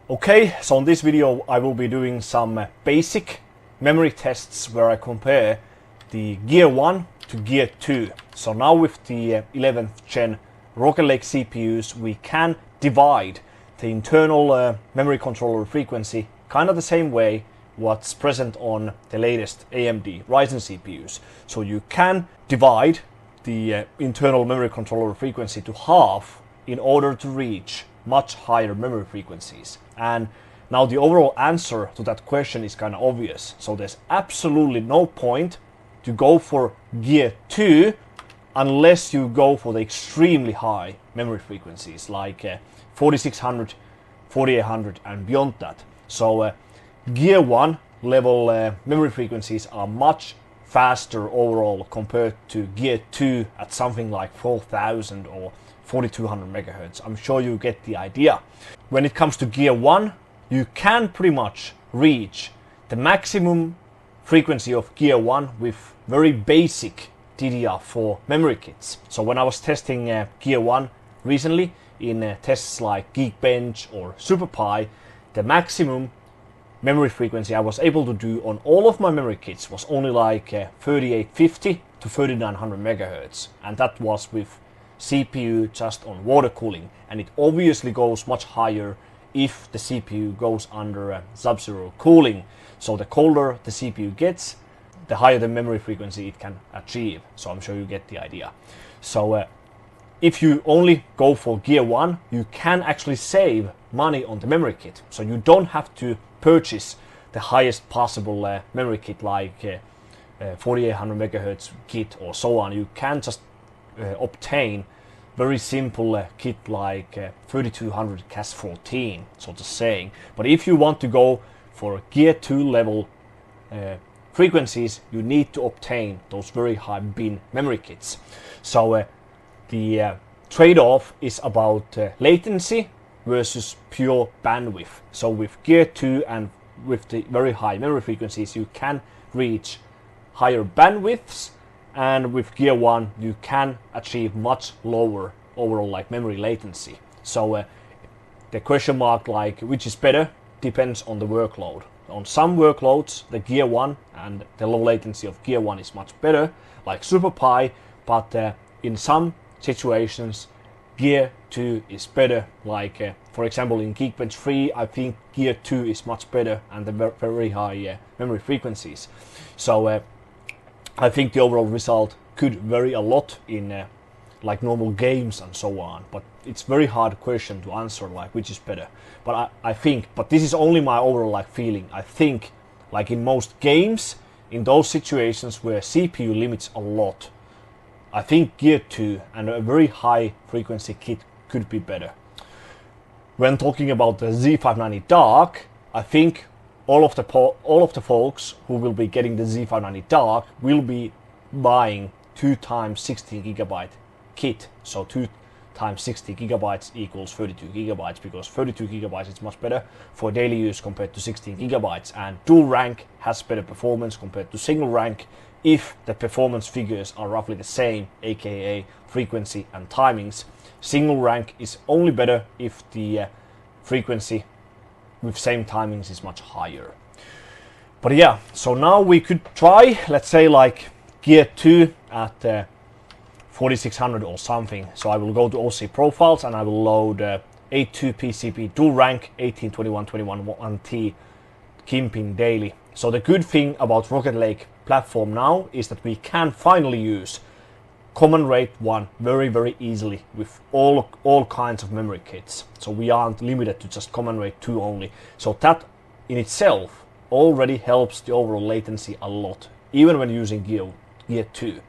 Okay, so in this video I will be doing some basic memory tests where I compare the Gear 1 to Gear 2. So now with the 11th gen Rocket Lake CPUs we can divide the internal memory controller frequency kind of the same way what's present on the latest AMD Ryzen CPUs. So you can divide the internal memory controller frequency to half in order to reach much higher memory frequencies. And now the overall answer to that question is kind of obvious. So there's absolutely no point to go for Gear 2 unless you go for the extremely high memory frequencies like 4600, 4800 and beyond that. So Gear 1 level memory frequencies are much faster overall compared to Gear 2 at something like 4000 or 4200 megahertz. I'm sure you get the idea. When it comes to Gear 1, you can pretty much reach the maximum frequency of Gear 1 with very basic DDR4 memory kits. So when I was testing Gear 1 recently in tests like Geekbench or SuperPi, the maximum memory frequency I was able to do on all of my memory kits was only like 3850 to 3900 megahertz, and that was with CPU just on water cooling, and it obviously goes much higher if the CPU goes under sub-zero cooling. So the colder the CPU gets, the higher the memory frequency it can achieve. So I'm sure you get the idea. So if you only go for Gear 1, you can actually save money on the memory kit. So you don't have to purchase the highest possible memory kit like 4800 megahertz kit or so on. You can just obtain very simple kit like 3200 CAS14, so to saying. But if you want to go for Gear 2 level frequencies, you need to obtain those very high bin memory kits. So the trade-off is about latency versus pure bandwidth. So with Gear 2 and with the very high memory frequencies you can reach higher bandwidths, and with Gear 1 you can achieve much lower overall like memory latency. So the question mark like which is better depends on the workload. On some workloads the Gear 1 and the low latency of Gear 1 is much better, like SuperPi, but in some situations Gear 2 is better, like for example in Geekbench 3 I think Gear 2 is much better and the very high memory frequencies. So I think the overall result could vary a lot in like normal games and so on, but it's very hard question to answer like which is better. But I think, but this is only my overall like feeling, I think like in most games, in those situations where CPU limits a lot, I think Gear 2 and a very high frequency kit could be better. When talking about the Z590 DARK, I think all of the folks who will be getting the Z590 DARK will be buying 2 times 16 gigabyte kit. So 2 times 60 gigabytes equals 32 gigabytes, because 32 gigabytes is much better for daily use compared to 16 gigabytes, and dual rank has better performance compared to single rank if the performance figures are roughly the same, aka frequency and timings. Single rank is only better if the frequency with same timings is much higher. But yeah, so now we could try, let's say like Gear 2 at 4600 or something. So I will go to OC profiles and I will load 82 PCP dual rank 182121 1T Kimping daily. So the good thing about Rocket Lake platform now is that we can finally use Common Rate 1 very easily with all kinds of memory kits. So we aren't limited to just Common Rate 2 only. So that in itself already helps the overall latency a lot, even when using Gear 2.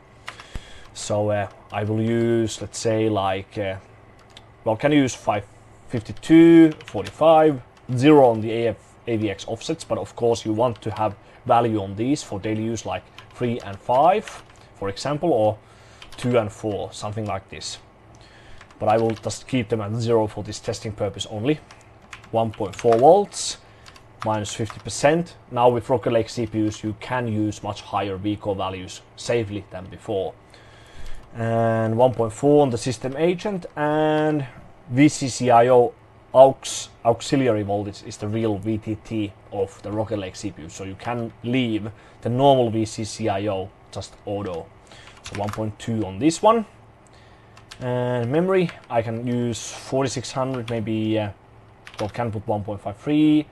So I will use, let's say like, well, can use 552, 45, 0 on the AVX offsets, but of course you want to have value on these for daily use like 3 and 5, for example, or 2 and 4, something like this. But I will just keep them at 0 for this testing purpose only. 1.4 volts, minus 50%. Now with Rocket Lake CPUs you can use much higher vCore values safely than before. And 1.4 on the system agent, and VCCIO auxiliary voltage is the real VTT of the Rocket Lake CPU, so you can leave the normal VCCIO just auto. So 1.2 on this one. And memory, I can use 4600, maybe, or can put 1.53,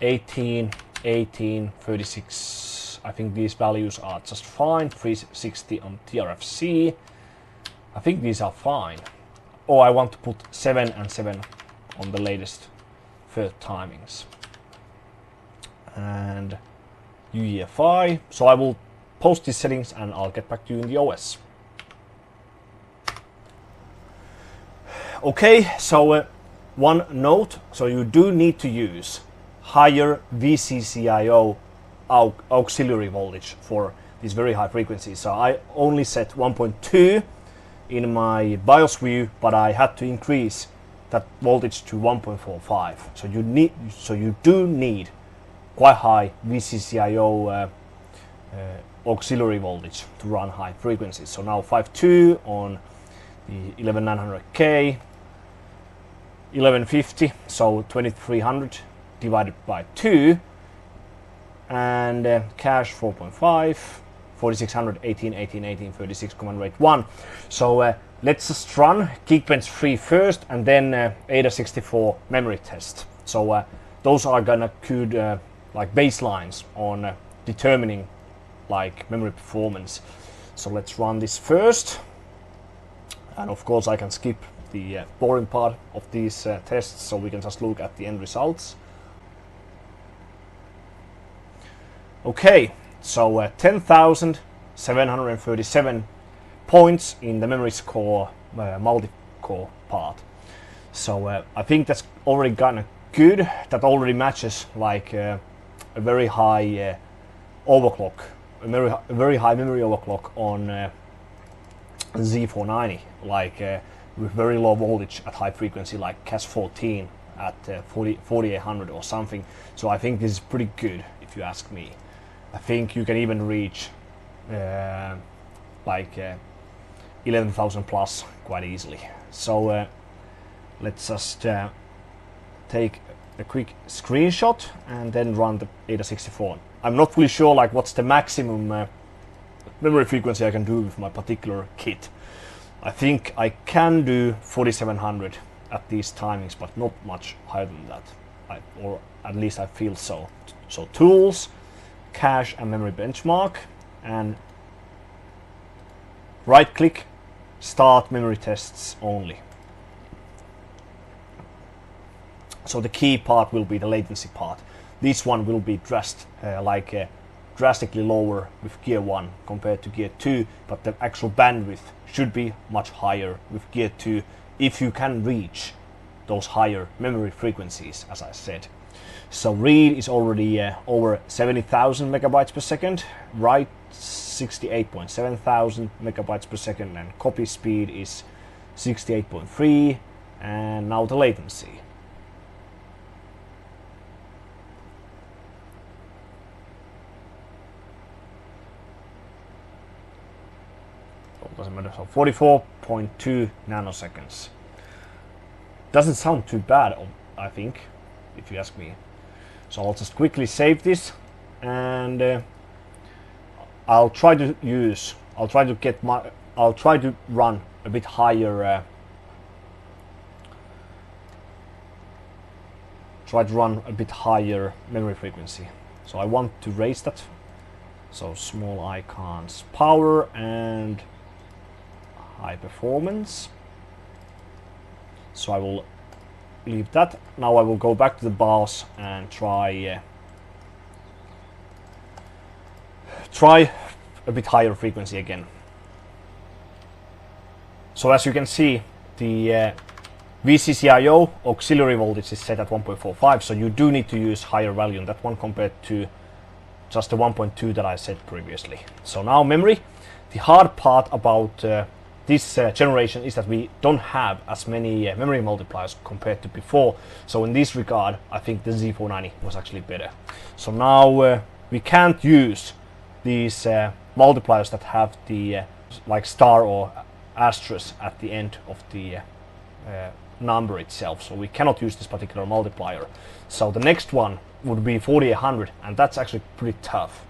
18, 18, 36. I think these values are just fine. 360 on TRFC. I think these are fine. Or I want to put 7 and 7 on the latest third timings. And UEFI. So I will post these settings and I'll get back to you in the OS. Okay, so one note, so you do need to use higher VCCIO auxiliary voltage for these very high frequencies. So I only set 1.2 in my BIOS view, but I had to increase that voltage to 1.45. So you do need quite high VCCIO auxiliary voltage to run high frequencies. So now 5.2 on the 11900K, 1150, so 2300 divided by 2, and cache 4.5, 4600, 18, 18, 18, 36, command rate 1. So let's just run Geekbench 3 first and then AIDA64 memory test. So those are gonna good like baselines on determining like memory performance. So let's run this first, and of course I can skip the boring part of these tests, so we can just look at the end results. Okay, so 10,737 points in the memory score multi-core part. So I think that's already kind of good. That already matches like a very high overclock, a very high memory overclock on Z490, like with very low voltage at high frequency, like CAS 14 at 4800 or something. So I think this is pretty good, if you ask me. I think you can even reach like 11,000 plus quite easily. So let's just take a quick screenshot and then run the AIDA64. I'm not fully sure like what's the maximum memory frequency I can do with my particular kit. I think I can do 4700 at these timings, but not much higher than that, or at least I feel so. So tools, cache and memory benchmark, and right click, start memory tests only. So the key part will be the latency part. This one will be drastically lower with Gear 1 compared to Gear 2, but the actual bandwidth should be much higher with Gear 2 if you can reach those higher memory frequencies, as I said. So read is already over 70,000 megabytes per second, write 68.7 thousand megabytes per second, and copy speed is 68.3, and now the latency. Doesn't matter. So 44.2 nanoseconds. Doesn't sound too bad, I think, if you ask me. So I'll just quickly save this, and I'll try to run a bit higher. Memory frequency. So I want to raise that. So small icons, power and high performance. So I will leave that. Now I will go back to the BIOS and try a bit higher frequency again. So as you can see, the VCCIO auxiliary voltage is set at 1.45, so you do need to use higher value on that one compared to just the 1.2 that I said previously. So now memory. The hard part about this generation is that we don't have as many memory multipliers compared to before. So in this regard, I think the Z490 was actually better. So now we can't use these multipliers that have the like star or asterisk at the end of the number itself, so we cannot use this particular multiplier. So the next one would be 4800, and that's actually pretty tough,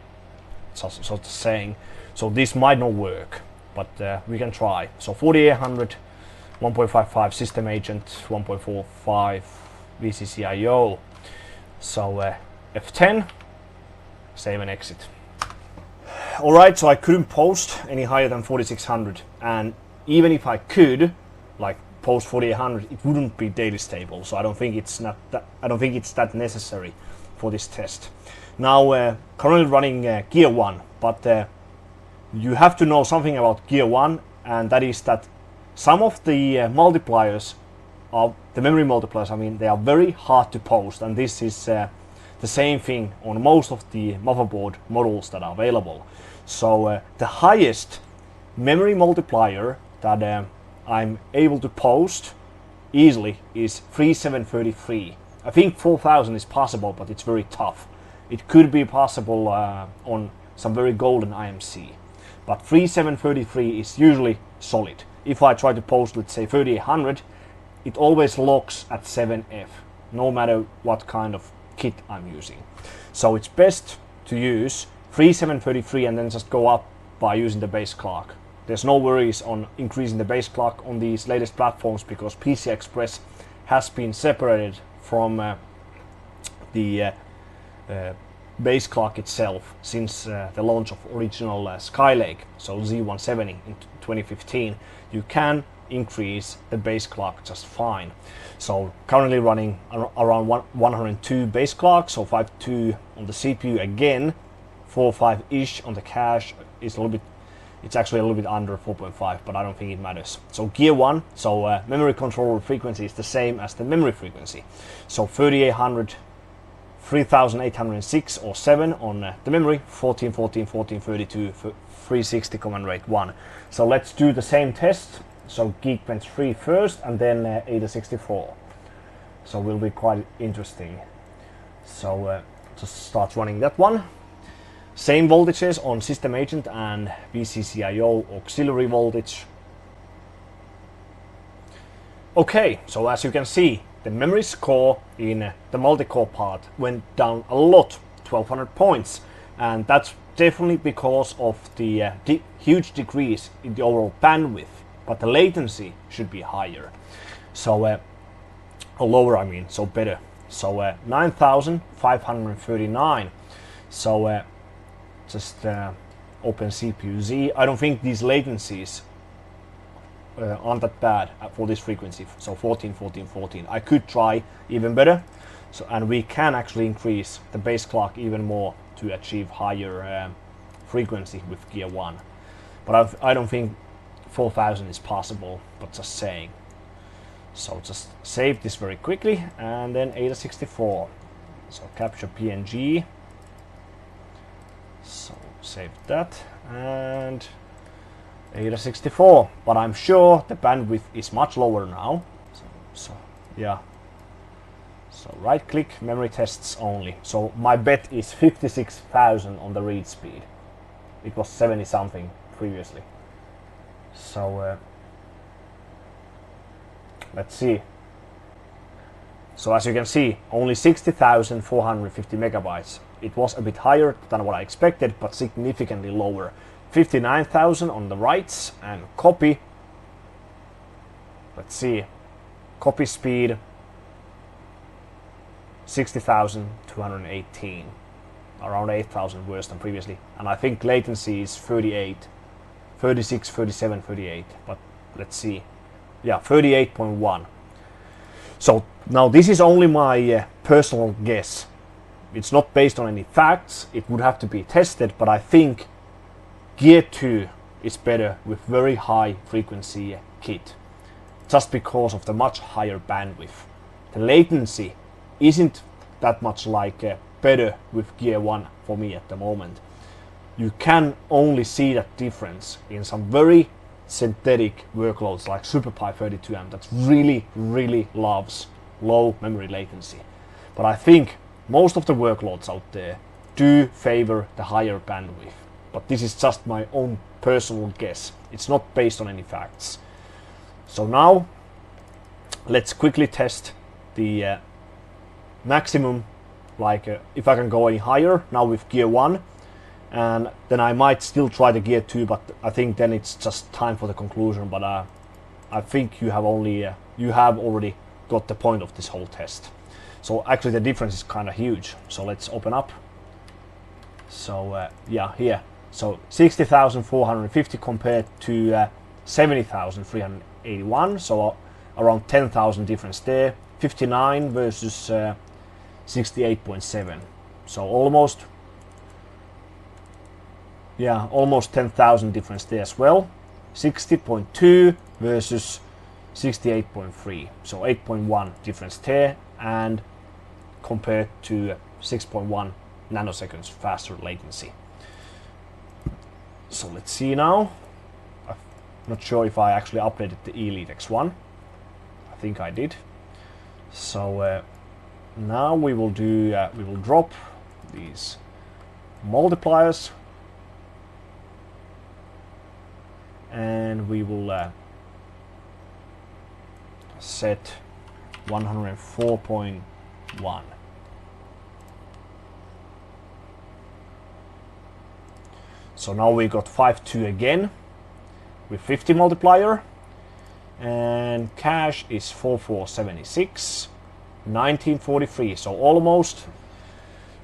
so to saying. So this might not work, but we can try. So 4800, 1.55 system agent, 1.45 VCCIO. So F10, save and exit. Alright, so I couldn't post any higher than 4600, and even if I could, like, post 4800, it wouldn't be daily stable. So I don't think it's that necessary for this test. Now currently running Gear 1, but you have to know something about Gear 1, and that is that some of the multipliers, of the memory multipliers, I mean, they are very hard to post, and this is the same thing on most of the motherboard models that are available. So the highest memory multiplier that I'm able to post easily is 3733. I think 4000 is possible, but it's very tough. It could be possible on some very golden IMC, but 3733 is usually solid. If I try to post, let's say 3800, it always locks at 7F, no matter what kind of kit I'm using. So it's best to use 3733 and then just go up by using the base clock. There's no worries on increasing the base clock on these latest platforms, because PCI Express has been separated from the base clock itself since the launch of original Skylake, so Z170 in 2015. You can increase the base clock just fine. So currently running around 102 base clock, so 5.2 on the CPU again, 4.5-ish on the cache. Is a little bit, it's actually a little bit under 4.5, but I don't think it matters. So Gear 1, so memory controller frequency is the same as the memory frequency. So 3800, 3806 or 7 on the memory, 1414, 1432, 360 command rate 1. So let's do the same test. So Geekbench 3 first, and then AIDA64. So will be quite interesting. So just start running that one. Same voltages on system agent and VCCIO auxiliary voltage. Okay, so as you can see, the memory score in the multi-core part went down a lot, 1200 points, and that's definitely because of the huge decrease in the overall bandwidth, but the latency should be higher. So, or lower I mean, so better. So 9539. So just open CPU Z. I don't think these latencies aren't that bad for this frequency. So 14, 14, 14. I could try even better. So, and we can actually increase the base clock even more to achieve higher frequency with Gear 1. But I don't think 4000 is possible, but just saying. So just save this very quickly, and then AIDA64. So capture PNG. So save that, and AIDA64. But I'm sure the bandwidth is much lower now. So yeah. So right click, memory tests only. So my bet is 56,000 on the read speed. It was 70 something previously. So let's see. So as you can see, only 60,450 megabytes. It was a bit higher than what I expected, but significantly lower. 59,000 on the writes, and copy. Let's see. Copy speed 60,218. Around 8,000 worse than previously. And I think latency is 38. 36, 37, 38. But let's see. Yeah, 38.1. So now this is only my personal guess. It's not based on any facts. It would have to be tested, but I think Gear 2 is better with very high frequency kit, just because of the much higher bandwidth. The latency isn't that much like better with Gear 1 for me at the moment. You can only see that difference in some very synthetic workloads like SuperPi 32M that really loves low memory latency. But I think most of the workloads out there do favor the higher bandwidth. But this is just my own personal guess. It's not based on any facts. So now let's quickly test the maximum, like if I can go any higher now with gear 1, and then I might still try the gear 2, but I think then it's just time for the conclusion. But I think you have already got the point of this whole test. So actually the difference is kind of huge. So let's open up. So yeah, here. So 60,450 compared to 70,381. So around 10,000 difference there. 59 versus 68.7. So almost 10,000 difference there as well. 60.2 versus 68.3. So 8.1 difference there, and compared to 6.1 nanoseconds faster latency. So let's see now. I'm not sure if I actually updated the Elite X1. I think I did. So now we will drop these multipliers, and we will set 104.1. So now we got 5.2 again with 50 multiplier, and cache is 4476, 1943. So almost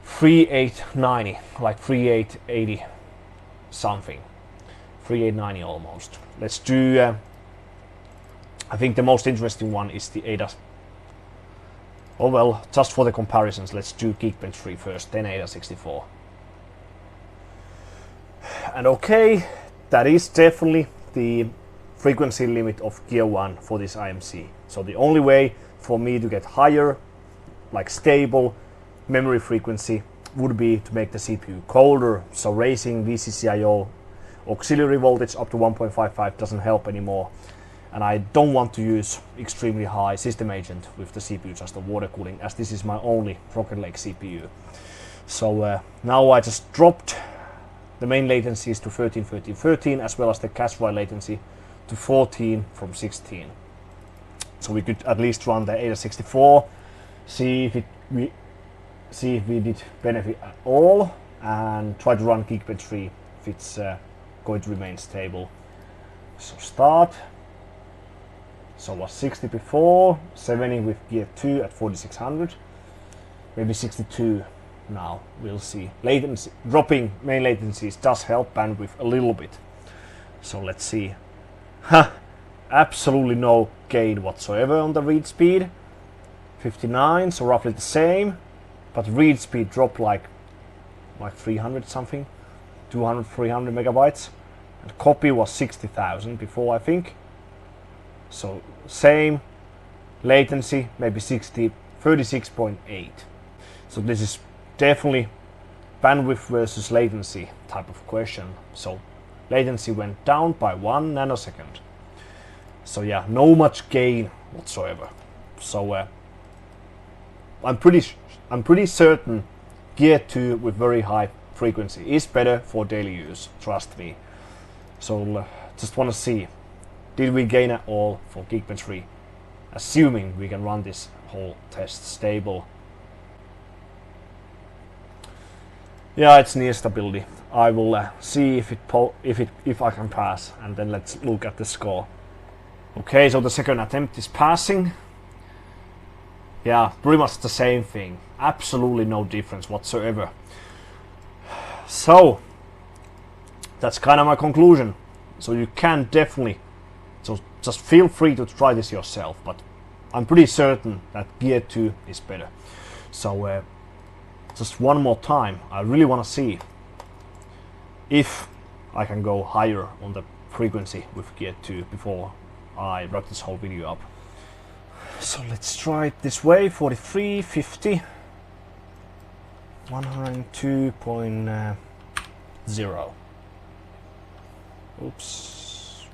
3890, like 3880 something. 3890 almost. Let's do I think the most interesting one is the ADA. Oh well, just for the comparisons, let's do Geekbench 3 first, then ADA 64. And okay, that is definitely the frequency limit of gear 1 for this IMC. So the only way for me to get higher, like stable memory frequency, would be to make the CPU colder. So raising VCCIO auxiliary voltage up to 1.55 doesn't help anymore. And I don't want to use extremely high system agent with the CPU, just the water cooling, as this is my only Rocket Lake CPU. So now I just dropped the main latencies to 13, 13, 13, as well as the cache-wide latency to 14 from 16. So we could at least run the ADA 64, see if we did benefit at all, and try to run Geekbench 3 if it's going to remain stable. So start. So was 60 before, 70 with gear 2 at 4600, maybe 62 now, we'll see. Latency, dropping main latencies does help bandwidth a little bit. So let's see. Absolutely no gain whatsoever on the read speed. 59, so roughly the same, but read speed dropped like 300 something, 200, 300 megabytes. And copy was 60,000 before, I think. So same latency, maybe 36.8. So this is definitely bandwidth versus latency type of question. So latency went down by 1 nanosecond. So yeah, no much gain whatsoever. So I'm pretty certain gear 2 with very high frequency is better for daily use, trust me. So just want to see, did we gain at all for Geekbench 3, assuming we can run this whole test stable. Yeah, it's near stability. I will see if I can pass, and then let's look at the score. Okay, so the second attempt is passing. Yeah, pretty much the same thing. Absolutely no difference whatsoever. So that's kind of my conclusion. So you can definitely, so just feel free to try this yourself, but I'm pretty certain that gear 2 is better. So just one more time, I really want to see if I can go higher on the frequency with gear 2 before I wrap this whole video up. So let's try it this way. 43, 50, 102.0. Oops.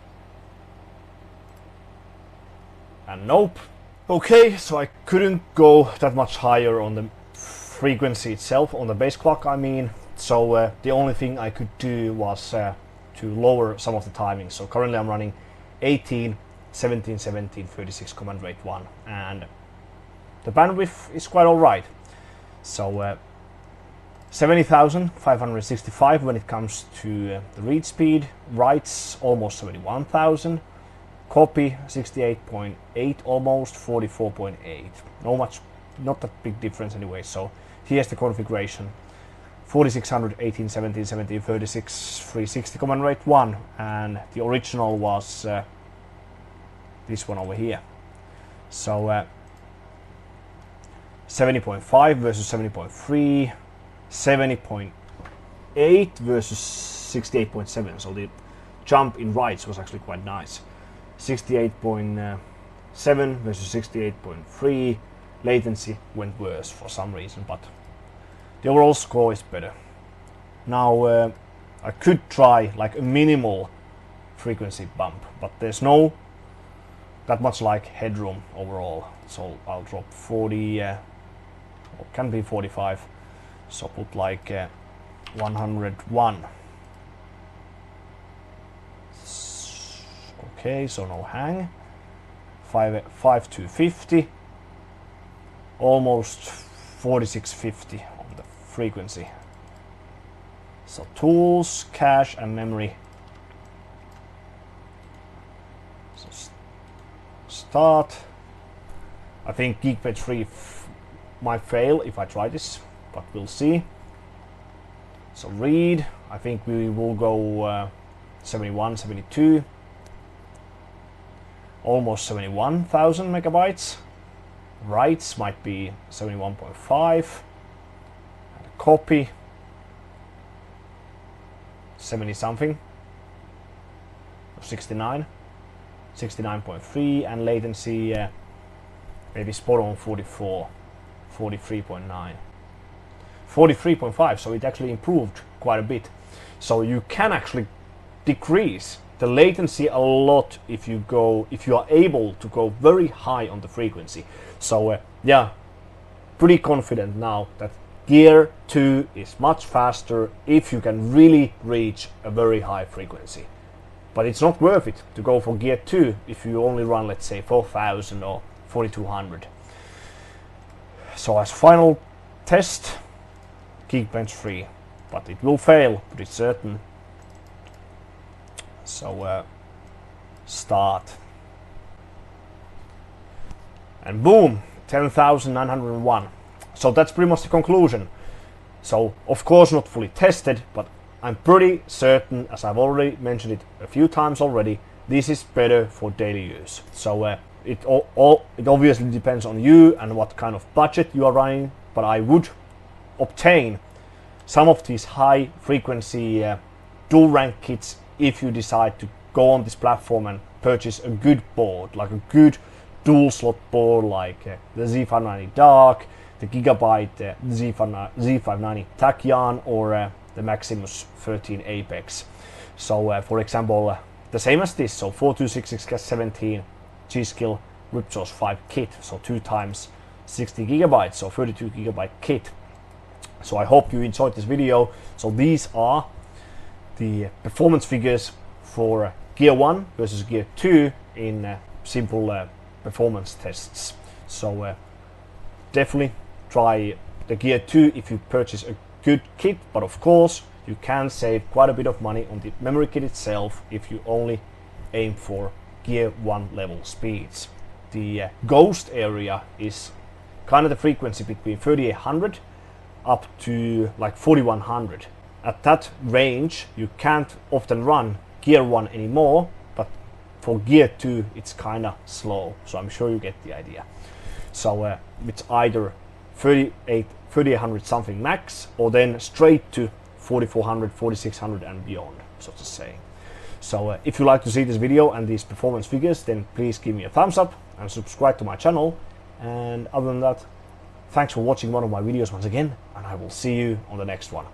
And nope. Okay, so I couldn't go that much higher on the frequency itself, on the base clock I mean. So the only thing I could do was to lower some of the timing. So currently I'm running 18 1717 36 command rate 1, and the bandwidth is quite alright. So 70,565 when it comes to the read speed, writes almost 71,000, copy 68.8, almost 44.8. Not that big difference anyway. So here's the configuration: 4600, 18, 17, 17, 36, 360 command rate 1, and the original was this one over here. So 70.5 versus 70.3, 70.8 versus 68.7. So the jump in writes was actually quite nice. 68.7 versus 68.3. Latency went worse for some reason, but the overall score is better. Now I could try like a minimal frequency bump, but there's no that much like headroom overall. So I'll drop 40, or can be 45. So put like 101. Okay, so no hang. 5250. Almost 4650 on the frequency. So tools, cache, and memory. So start. I think Geekbench 3 might fail if I try this, but we'll see. So read, I think we will go 71, 72. Almost 71,000 megabytes. Writes might be 71.5. Copy 70 something, 69, 69.3, and latency maybe spot on 44, 43.9, 43.5. So it actually improved quite a bit. So you can actually decrease the latency a lot if you are able to go very high on the frequency. So yeah, pretty confident now that Gear 2 is much faster if you can really reach a very high frequency. But it's not worth it to go for Gear 2 if you only run, let's say, 4000 or 4200. So as final test, Geekbench 3, but it will fail, pretty certain. So start, and boom, 10,901. So that's pretty much the conclusion. So of course not fully tested, but I'm pretty certain, as I've already mentioned it a few times already, this is better for daily use. So it obviously depends on you and what kind of budget you are running, but I would obtain some of these high frequency dual rank kits if you decide to go on this platform and purchase a good board, like a good dual slot board, like the Z590 DARK, the Gigabyte Z590 Tachyon, or the Maximus 13 Apex. So for example, the same as this, so 4266K17 G.Skill Ripjaws V kit, so 2 times 60 gigabytes, so 32 gigabyte kit. So I hope you enjoyed this video. So these are the performance figures for Gear 1 versus Gear 2 in simple performance tests. So definitely try the Gear 2 if you purchase a good kit, but of course you can save quite a bit of money on the memory kit itself if you only aim for Gear 1 level speeds. The ghost area is kind of the frequency between 3800 up to like 4100. At that range you can't often run Gear 1 anymore, but for Gear 2 it's kinda slow, so I'm sure you get the idea. So it's either 3800 something max, or then straight to 4400, 4600 and beyond, so to say. So if you like to see this video and these performance figures, then please give me a thumbs up and subscribe to my channel. And other than that, thanks for watching one of my videos once again, and I will see you on the next one.